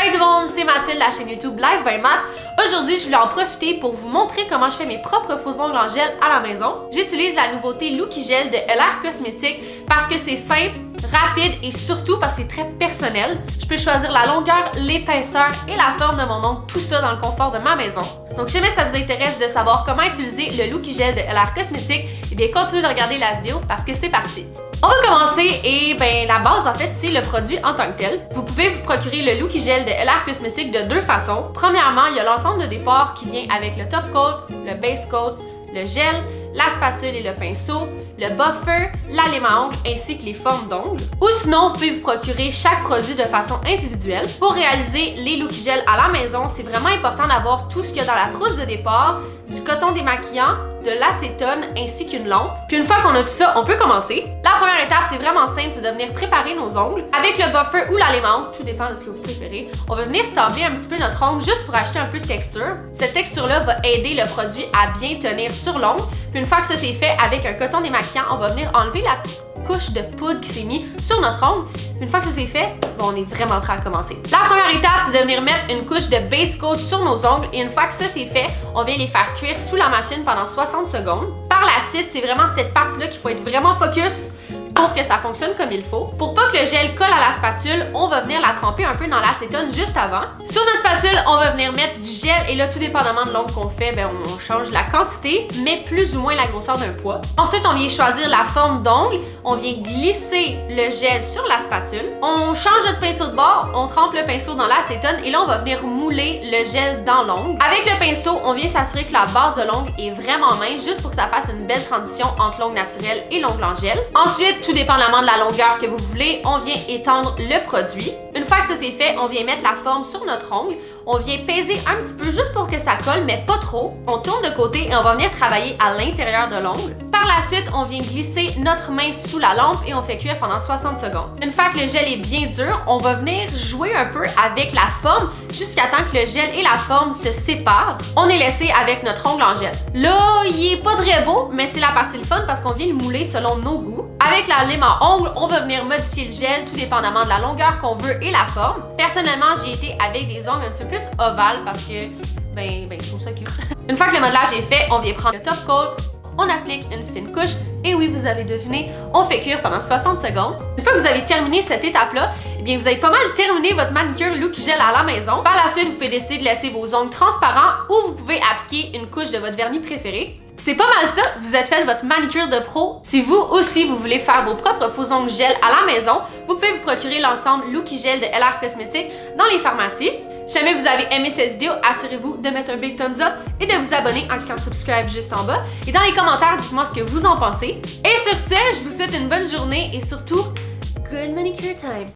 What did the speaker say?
Salut tout le monde, c'est Mathilde, la chaîne YouTube Live by Math. Aujourd'hui, je voulais en profiter pour vous montrer comment je fais mes propres faux ongles en gel à la maison. J'utilise la nouveauté Looky Gel de LR Cosmétiques parce que c'est simple, rapide et surtout parce que c'est très personnel. Je peux choisir la longueur, l'épaisseur et la forme de mon ongle, tout ça dans le confort de ma maison. Donc si jamais ça vous intéresse de savoir comment utiliser le Looky Gel de LR Cosmétiques, eh bien continuez de regarder la vidéo parce que c'est parti. On va commencer et la base en fait c'est le produit en tant que tel. Vous pouvez vous procurer le Looky Gel de LR Cosmétiques de deux façons. Premièrement, il y a l'ensemble de départ qui vient avec le top coat, le base coat, le gel, la spatule et le pinceau, le buffer, la lime à ongles ainsi que les formes d'ongles. Ou sinon, vous pouvez vous procurer chaque produit de façon individuelle. Pour réaliser les Looky Gel à la maison, c'est vraiment important d'avoir tout ce qu'il y a dans la trousse de départ, du coton démaquillant, de l'acétone ainsi qu'une lampe. Puis une fois qu'on a tout ça, on peut commencer. La première étape, c'est vraiment simple, c'est de venir préparer nos ongles. Avec le buffer ou la lime à ongles, tout dépend de ce que vous préférez, on va venir sabler un petit peu notre ongle juste pour acheter un peu de texture. Cette texture-là va aider le produit à bien tenir sur l'ongle. Puis une fois que ça c'est fait, avec un coton démaquillant, on va venir enlever la petite couche de poudre qui s'est mise sur notre ongle. Une fois que ça c'est fait, on est vraiment prêt à commencer. La première étape, c'est de venir mettre une couche de base coat sur nos ongles et une fois que ça c'est fait, on vient les faire cuire sous la machine pendant 60 secondes. Par la suite, c'est vraiment cette partie-là qu'il faut être vraiment focus pour que ça fonctionne comme il faut. Pour pas que le gel colle à la spatule, on va venir la tremper un peu dans l'acétone juste avant. Sur notre spatule, on va venir mettre du gel et là, tout dépendamment de l'ongle qu'on fait, on change la quantité, mais plus ou moins la grosseur d'un poids. Ensuite, on vient choisir la forme d'ongle. On vient glisser le gel sur la spatule. On change notre pinceau de bord, on trempe le pinceau dans l'acétone et là, on va venir mouler le gel dans l'ongle. Avec le pinceau, on vient s'assurer que la base de l'ongle est vraiment mince juste pour que ça fasse une belle transition entre l'ongle naturel et l'ongle en gel. Ensuite, tout dépendamment de la longueur que vous voulez, on vient étendre le produit. Une fois que ça c'est fait, on vient mettre la forme sur notre ongle. On vient peser un petit peu juste pour que ça colle, mais pas trop. On tourne de côté et on va venir travailler à l'intérieur de l'ongle. Par la suite, on vient glisser notre main sous la lampe et on fait cuire pendant 60 secondes. Une fois que le gel est bien dur, on va venir jouer un peu avec la forme jusqu'à temps que le gel et la forme se séparent. On est laissé avec notre ongle en gel. Là, il est pas très beau, mais c'est la partie le fun parce qu'on vient le mouler selon nos goûts. Avec la lime à ongles, on va venir modifier le gel tout dépendamment de la longueur qu'on veut et la forme. Personnellement, j'ai été avec des ongles un petit peu plus ovales parce que, je trouve ça cute. Une fois que le modelage est fait, on vient prendre le top coat, on applique une fine couche et oui, vous avez deviné, on fait cuire pendant 60 secondes. Une fois que vous avez terminé cette étape-là, eh bien, vous avez pas mal terminé votre manicure Looky Gel à la maison. Par la suite, vous pouvez décider de laisser vos ongles transparents ou vous pouvez appliquer une couche de votre vernis préféré. C'est pas mal ça, vous êtes fait votre manicure de pro. Si vous aussi vous voulez faire vos propres faux ongles gel à la maison, vous pouvez vous procurer l'ensemble Looky Gel de LR Cosmétiques dans les pharmacies. Si jamais vous avez aimé cette vidéo, assurez-vous de mettre un big thumbs up et de vous abonner en cliquant subscribe juste en bas. Et dans les commentaires, dites-moi ce que vous en pensez. Et sur ce, je vous souhaite une bonne journée et surtout, good manicure time!